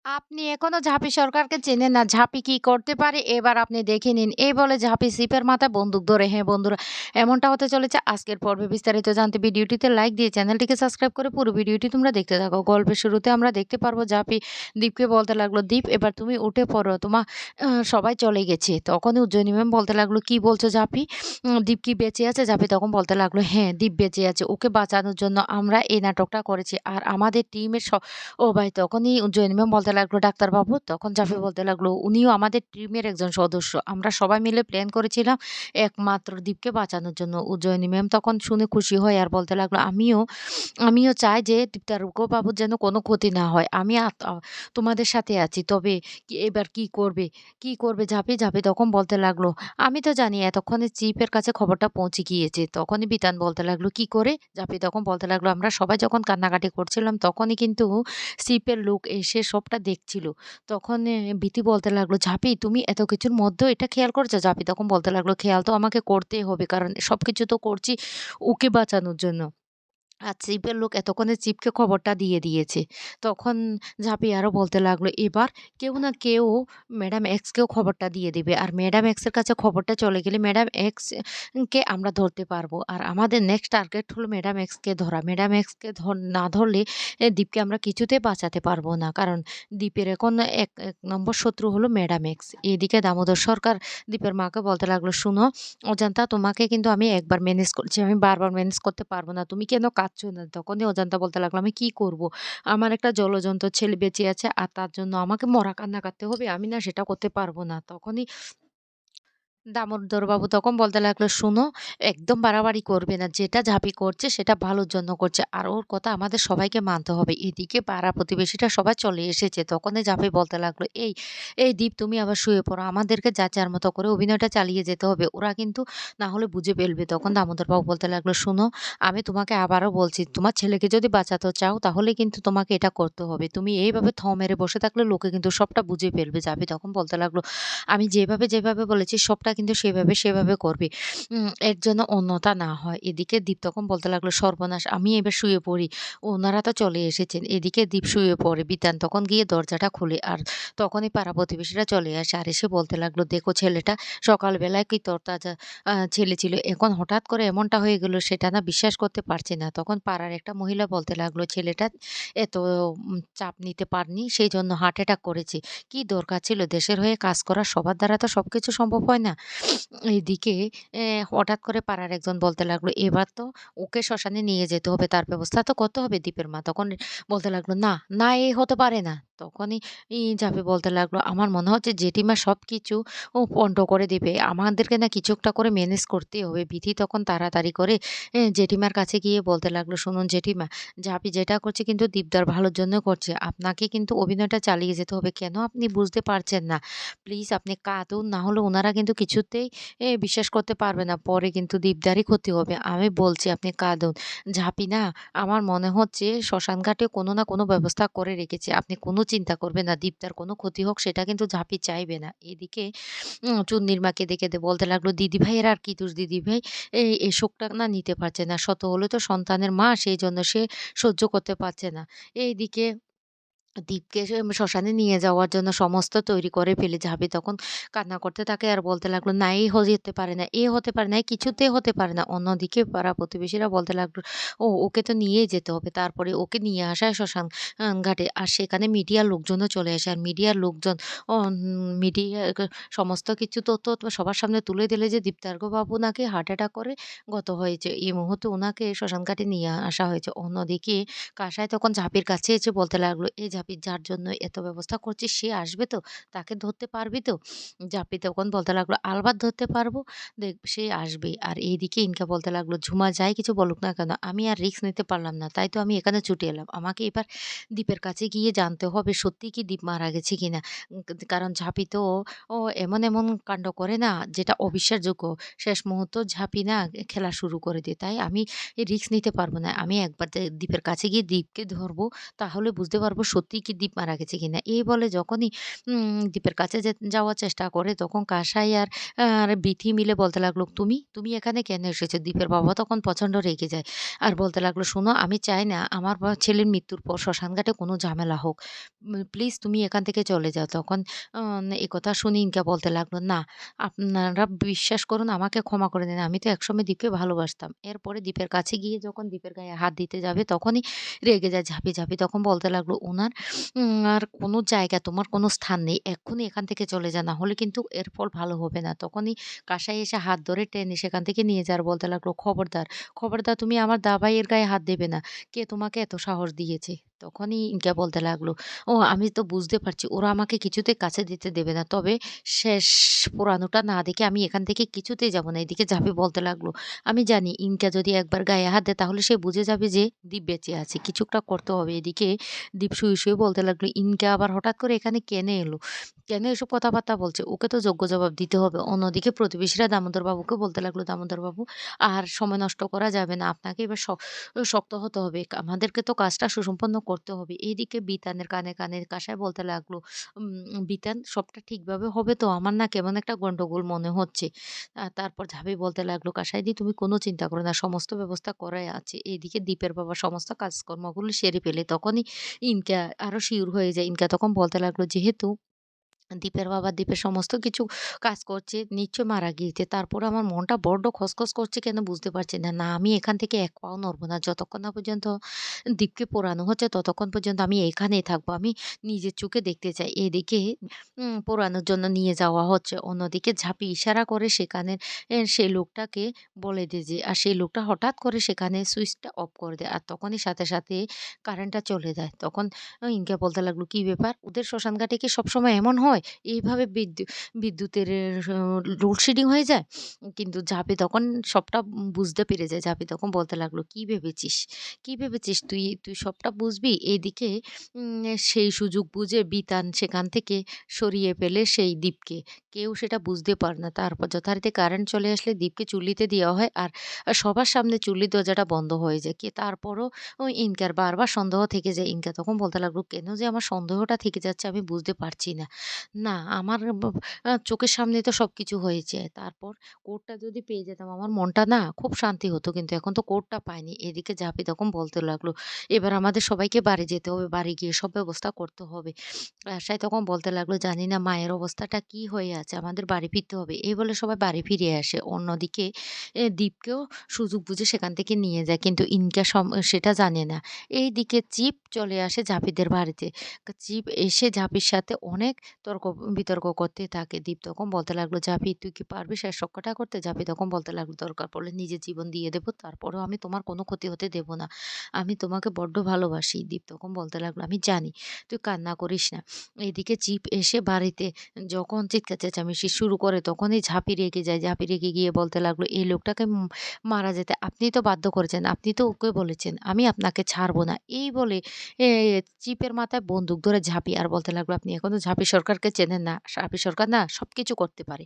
আপনি এখনো ঝাঁপি সরকারকে চেনেন না। ঝাঁপি কি করতে পারে এবার আপনি দেখে নিন। এই বলে ঝাঁপি সিপের মাথায় বন্দুক ধরে। হ্যাঁ, বন্ধুরা এমনটা হতে চলেছে আজকের পর্বে। বিস্তারিত জানতে ভিডিওটিতে লাইক দিয়ে চ্যানেলটিকে সাবস্ক্রাইব করে পুরো ভিডিওটি তোমরা দেখতে থাকো। গল্পের শুরুতে আমরা দেখতে পারবো ঝাঁপি দীপকে বলতে লাগলো, "দীপ এবার তুমি উঠে পড়ো। সবাই চলে গেছে।" তখনই উজ্জয়িনী ম্যাম বলতে লাগলো, "কি বলছো ঝাঁপি? দীপ কি বেঁচে আছে?" ঝাঁপি তখন বলতে লাগলো, "হ্যাঁ, দীপ বেঁচে আছে। ওকে বাঁচানোর জন্য আমরা এই নাটকটা করেছি। আর আমাদের টিমের ও ভাই তখনই উজ্জয়িনী ম্যাম বলতে লাগলো, "ডাক্তারবাবু?" তখন জাফি বলতে লাগলো, "উনিও আমাদের টিমের একজন সদস্য। আমরা সবাই মিলে প্ল্যান করেছিলাম একমাত্র দীপকে বাঁচানোর জন্য।" উজ্জয়িনী ম্যাম তখন শুনে খুশি হয় আর বলতে লাগলো, "আমিও চাই যে বাবুর যেন কোনো ক্ষতি না হয়। আমি তোমাদের সাথে আছি। তবে এবার কি করবে? কি করবে ঝাঁপি?" ঝাঁপি তখন বলতে লাগলো, "আমি তো জানি এতক্ষণে চিফের কাছে খবরটা পৌঁছে গিয়েছে।" তখনই বিতান বলতে লাগলো, "কি করে?" ঝাঁপি তখন বলতে লাগলো, "আমরা সবাই যখন কান্নাকাটি করছিলাম তখনই কিন্তু সিপের লোক এসে সবটা দেখছিল।" তখন বিথি বলতে লাগলো, "ঝাঁপি তুমি এত কিছুর মধ্যেও এটা খেয়াল করেছো?" ঝাঁপি তখন বলতে লাগলো, "খেয়াল তো আমাকে করতেই হবে। কারণ সবকিছু তো করছি ওকে বাঁচানোর জন্য।" আর চিপের লোক এতক্ষণে চিপকে খবরটা দিয়ে দিয়েছে। তখন ঝাঁপি আরো বলতে লাগলো, "এবার কেউ না কেউ ম্যাডাম এক্সকেও খবরটা দিয়ে দিবে। আর ম্যাডাম এক্সের কাছে খবরটা চলে গেলে ম্যাডাম এক্স কে আমরা ধরতে পারবো। আর আমাদের নেক্সট টার্গেট হলো ম্যাডাম এক্সকে ধরা। ম্যাডাম এক্সকে না ধরলে দীপকে আমরা কিছুতেই বাঁচাতে পারবো না। কারণ দীপের এখন এক নম্বর শত্রু হলো ম্যাডাম এক্স।" এদিকে দামোদর সরকার দীপের মাকে বলতে লাগলো, "শুনো অজান্তা তোমাকে কিন্তু আমি একবার ম্যানেজ করছি। আমি বারবার ম্যানেজ করতে পারব না। তুমি কেন কাঁদছো না?" তখনই অজান্তা বলতে লাগলো, "আমি কি করব? আমার একটা জলজন্ত ছেলে বেঁচে আছে আর তার জন্য আমাকে মরা কান্না কাঁদতে হবে? আমি না সেটা করতে পারব না।" তখনই দামোদরবাবু তখন বলতে লাগলো, "শোনো, একদম বাড়াবাড়ি করবে না। যেটা ঝাঁপি করছে সেটা ভালোর জন্য করছে। আর ওর কথা আমাদের সবাইকে মানতে হবে।" এদিকে পাড়া প্রতিবেশীরা সবাই চলে এসেছে। তখনই ঝাঁপি বলতে লাগলো, এই দীপ তুমি আবার শুয়ে পড়ো। আমাদেরকে যার যার মতো করে অভিনয়টা চালিয়ে যেতে হবে। ওরা কিন্তু না হলে বুঝে ফেলবে।" তখন দামোদরবাবু বলতে লাগলো, "শোনো, আমি তোমাকে আবারও বলছি, তোমার ছেলেকে যদি বাঁচাতে চাও তাহলে কিন্তু তোমাকে এটা করতে হবে। তুমি এইভাবে মেরে বসে থাকলে লোকে কিন্তু সবটা বুঝে ফেলবে।" ঝাঁপি তখন বলতে লাগলো, "আমি যেভাবে বলেছি সবটা কিন্তু সেভাবে করবি। এর জন্য অন্যথা না হয়।" এদিকে দীপ তখন বলতে লাগলো, "সর্বনাশ! আমি এবার শুয়ে পড়ি। ওনারা তো চলে এসেছেন।" এদিকে দীপ শুয়ে পড়ে। বিতান তখন গিয়ে দরজাটা খোলে। আর তখনই পাড়া প্রতিবেশীরা চলে আসে। আর এসে বলতে লাগলো, "দেখো ছেলেটা সকালবেলায় কি তরতাজা ছেলে ছিল। এখন হঠাৎ করে এমনটা হয়ে গেল সেটা না বিশ্বাস করতে পারছি না।" তখন পাড়ার একটা মহিলা বলতে লাগলো, "ছেলেটা এত চাপ নিতে পারেনি। সেইজন্য হার্ট অ্যাটাক করেছে। কি দরকার ছিল? দেশের হয়ে কাজ করা সবার দ্বারা তো সবকিছু সম্ভব হয় না।" এইদিকে হঠাৎ করে পাড়ার একজন বলতে লাগলো, "এবার তো ওকে শ্মশানে নিয়ে যেতে হবে। তার ব্যবস্থা তো করতে হবে।" দীপের মা তখন বলতে লাগলো, "না, না এ হতে পারে না।" তখনই ঝাঁপি বলতে লাগলো, "আমার মনে হচ্ছে জেঠিমা সবকিছু পন্ড করে দিবে। আমাদেরকে না কিছু একটা করে ম্যানেজ করতেই হবে।" বিথি তখন তাড়াতাড়ি করে জেঠিমার কাছে গিয়ে বলতে লাগলো, "শুনুন জেঠিমা, ঝাঁপি যেটা করছে কিন্তু দীপদার ভালোর জন্য করছে। আপনাকে কিন্তু অভিনয়টা চালিয়ে যেতে হবে। কেন আপনি বুঝতে পারছেন না? প্লিজ আপনি কাঁদুন। না হলে উনারা কিন্তু কিছুতেই বিশ্বাস করতে পারবে না। পরে কিন্তু দীপদারই ক্ষতি হবে। আমি বলছি আপনি কাঁদুন। ঝাঁপি না আমার মনে হচ্ছে শ্মশান ঘাটে কোনো না কোনো ব্যবস্থা করে রেখেছে। আপনি কোনো চিন্তা করবেন না। দীপদার কোনো ক্ষতি হোক সেটা কিন্তু ঝাঁপি চাইবে না।" এদিকে চুন্নির মা কেঁদে বলতে লাগলো, "দিদিভাইয়ের আর কি দোষ দিদিভাই? এই শোকটা না নিতে পারছে না। শত হলে তো সন্তানের মা সেইজন্য সে সহ্য করতে পারছে না।" এইদিকে দীপকে শ্মশানে নিয়ে যাওয়ার জন্য সমস্ত তৈরি করে ফেলে। ঝাঁপি তখন কান্না করতে থাকে আর বলতে লাগলো, "না এই হতে পারে না, এ হতে পারে না, এ কিছুতেই হতে পারে না।" অন্যদিকে পাড়া প্রতিবেশীরা বলতে লাগলো, ওকে তো নিয়েই যেতে হবে।" তারপরে ওকে নিয়ে আসা হয় শ্মশান ঘাটে। আর সেখানে মিডিয়ার লোকজনও চলে আসে। আর মিডিয়ার লোকজন মিডিয়া সমস্ত কিছু তথ্য তো সবার সামনে তুলে দিলে যে দীপ্তার্ঘবাবু নাকি হার্ট অ্যাটাক করে গত হয়েছে। এই মুহূর্তে উনাকে শ্মশান ঘাটে নিয়ে আসা হয়েছে। অন্যদিকে কাসাই তখন ঝাঁপির কাছে এসে বলতে লাগলো, "এই ঝাঁপি যার জন্য এত ব্যবস্থা করছিস সে আসবে তো? তাকে ধরতে পারবি তো?" ঝাঁপি তখন বলতে লাগলো, "আলবাত ধরতে পারবো। দেখ সে আসবেই।" আর এইদিকে ইনকা বলতে লাগলো, "ঝুমা যাই কিছু বলুক না কেন, আমি আর রিস্ক নিতে পারলাম না। তাই তো আমি এখানে ছুটে এলাম। আমাকে এবার দীপের কাছে গিয়ে জানতে হবে সত্যিই কি দীপ মারা গেছে কিনা। কারণ ঝাঁপি তো এমন কাণ্ড করে না যেটা অবিশ্বাসযোগ্য। শেষ মুহূর্ত ঝাঁপি না খেলা শুরু করে দেয়। তাই আমি রিস্ক নিতে পারব না। আমি একবার দীপের কাছে গিয়ে দীপকে ধরবো, তাহলে বুঝতে পারবো সত্যি সত্যিই কি দীপ মারা গেছে কিনা। এই বলে যখনই দীপের কাছে যাওয়ার চেষ্টা করে তখন কাসাই আর বিথি মিলে বলতে লাগলো, "তুমি? তুমি এখানে কেন এসেছো?" দীপের বাবা তখন প্রচন্ড রেগে যায়। আর বলতে লাগলো, "শোনো আমি চাই না আমার ছেলের মৃত্যুর পর শ্মশানঘাটে কোনো ঝামেলা হোক। প্লিজ তুমি এখান থেকে চলে যাও।" তখন এ কথা শুনে ইনকা বলতে লাগলো, "না, আপনারা বিশ্বাস করুন আমাকে ক্ষমা করে দিন। আমি তো একসময় দীপকে ভালোবাসতাম।" এরপরে দীপের কাছে গিয়ে যখন দীপের গায়ে হাত দিতে যাবে তখনই রেগে যায় ঝাঁপি, ঝাঁপি। তখন বলতে লাগলো, "উনার আর কোনো জায়গা তোমার কোনো স্থান নেই। এক্ষুনি এখান থেকে চলে যা। না হলে কিন্তু এর ফল ভালো হবে না।" তখনই কাসাই এসে হাত ধরে টেনে সেখান থেকে নিয়ে যায় আর বলতে লাগলো, "খবরদার, খবরদার তুমি আমার দাবাইয়ের গায়ে হাত দেবে না। কে তোমাকে এত সাহস দিয়েছে?" তখনই ইনকা বলতে লাগলো, "ও আমি তো বুঝতে পারছি ওরা আমাকে কিছুতেই কাছে দিতে দেবে না। তবে শেষ পোড়ানোটা না দেখে আমি এখান থেকে কিছুতেই যাব না।" এদিকে ঝাঁপি বলতে লাগলো, "আমি জানি ইনকা যদি একবার গায়ে হাত দেয় তাহলে সে বুঝে যাবে যে দীপ বেঁচে আছে। কিছু একটা করতে হবে।" এদিকে দীপ শুয়ে, শুয়ে বলতে লাগলো, "ইনকা আবার হঠাৎ করে এখানে কেন এলো? কেন এসব কথাবার্তা বলছে? ওকে তো যোগ্য জবাব দিতে হবে।" অন্যদিকে প্রতিবেশীরা দামোদর বাবুকে বলতে লাগলো, "দামোদর বাবু আর সময় নষ্ট করা যাবে না। আপনাকে এবার শক্ত হতে হবে। আমাদেরকে তো কাজটা সুসম্পন্ন করতে হবে।" এইদিকে বিতানের কানে, কানে কাঁসায় বলতে লাগলো, "বিতান সবটা ঠিকভাবে হবে তো? আমার না কেমন একটা গন্ডগোল মনে হচ্ছে।" তারপর ঝাঁপি বলতে লাগলো, "কাঁসাইদি তুমি কোনো চিন্তা করো না। সমস্ত ব্যবস্থা করাই আছে।" এইদিকে দীপের বাবা সমস্ত কাজকর্মগুলো সেরে ফেলে। তখনই ইনকা আরো শিউর হয়ে যায়। ইনকা তখন বলতে লাগলো, "যেহেতু দীপের বাবা দীপের সমস্ত কিছু কাজ করছে, নিশ্চয়ই মারা গিয়েছে। তারপরেও আমার মনটা বড্ড খসখস করছে কেন বুঝতে পারছি না। না আমি এখান থেকে এক পাও নড়ব না। যতক্ষণ না পর্যন্ত দীপকে পোড়ানো হচ্ছে ততক্ষণ পর্যন্ত আমি এখানেই থাকবো। আমি নিজের চোখে দেখতে চাই।" এদিকে পোড়ানোর জন্য নিয়ে যাওয়া হচ্ছে। অন্যদিকে ঝাঁপি ইশারা করে সেখানে সেই লোকটাকে বলে দেয় যে আর সেই লোকটা হঠাৎ করে সেখানে সুইচটা অফ করে দেয়। আর তখনই সাথে, সাথে কারেন্টটা চলে যায়। তখন ইনকা বলতে লাগলো, "কি ব্যাপার? ওদের শ্মশানঘাটে কি সবসময় এমন হয়? এইভাবে বিদ্যুতের লোডশেডিং হয়ে যায়?" কিন্তু ঝাঁপি তখন সবটা বুঝতে পেরে যায়। ঝাঁপি তখন বলতে লাগলো, "কি ভেবেছিস? কি ভেবেছিস তুই? তুই সবটা বুঝবি?" এইদিকে সেই সুযোগ বুঝে বিতান সেখান থেকে সরিয়ে ফেলে সেই দ্বীপকে। কেউ সেটা বুঝতে পারে না। তারপর যথারীতি কারেন্ট চলে আসলে দ্বীপকে চুল্লিতে দেওয়া হয় আর সবার সামনে চুল্লির দরজাটা বন্ধ হয়ে যায়। তারপরও ইনকার বারবার সন্দেহ থেকে যায়। ইনকা তখন বলতে লাগলো, "কেন যে আমার সন্দেহটা থেকে যাচ্ছে আমি বুঝতে পারছি না। না আমার চোখের সামনেই তো সবকিছু হয়েছে। তারপর কোডটা যদি পেয়ে যেতাম আমার মনটা না খুব শান্তি হতো। কিন্তু এখন তো কোডটা পাইনি।" এদিকে ঝাঁপি তখন বলতে লাগলো, "এবার আমাদের সবাইকে বাড়ি যেতে হবে। বাড়ি গিয়ে সব ব্যবস্থা করতে হবে।" আশাই তখন বলতে লাগলো, "জানি না মায়ের অবস্থাটা কি হয়ে আছে। আমাদের বাড়ি ফিরতে হবে।" এই বলে সবাই বাড়ি ফিরে আসে। অন্যদিকে দীপকেও সুযোগ বুঝে সেখান থেকে নিয়ে যায়। কিন্তু ইনকা সেটা জানে না। এইদিকে চিপ চলে আসে ঝাঁপিদের বাড়িতে। চিপ এসে ঝাঁপির সাথে অনেক বিতর্ক করতে থাকে। দীপ তখন বলতে লাগলো, "ঝাঁপি তুই কি পারবি শেষ রক্ষাটা করতে?" ঝাঁপি তখন বলতে লাগলো, "দরকার পড়লে নিজের জীবন দিয়ে দেব। তারপরেও আমি তোমার কোনো ক্ষতি হতে দেব না। আমি তোমাকে বড্ড ভালোবাসি।" দীপ তখন বলতে লাগলো, "আমি জানি। তুই কান্না করিস না।" এদিকে চিপ এসে বাড়িতে যখন চিৎকার চেঁচামেচি শুরু করে তখনই ঝাঁপি রেগে যায়। ঝাঁপি রেগে গিয়ে বলতে লাগলো, "এই লোকটাকে মারা যেতে আপনিই তো বাধ্য করেছেন। আপনি তো ওকে বলেছেন। আমি আপনাকে ছাড়ব না।" এই বলে এ চিপের মাথায় বন্দুক ধরে ঝাঁপি আর বলতে লাগলো, "আপনি এখনো ঝাঁপি সরকারকে চেনেন না। ঝাঁপি সরকার না সবকিছু করতে পারে।"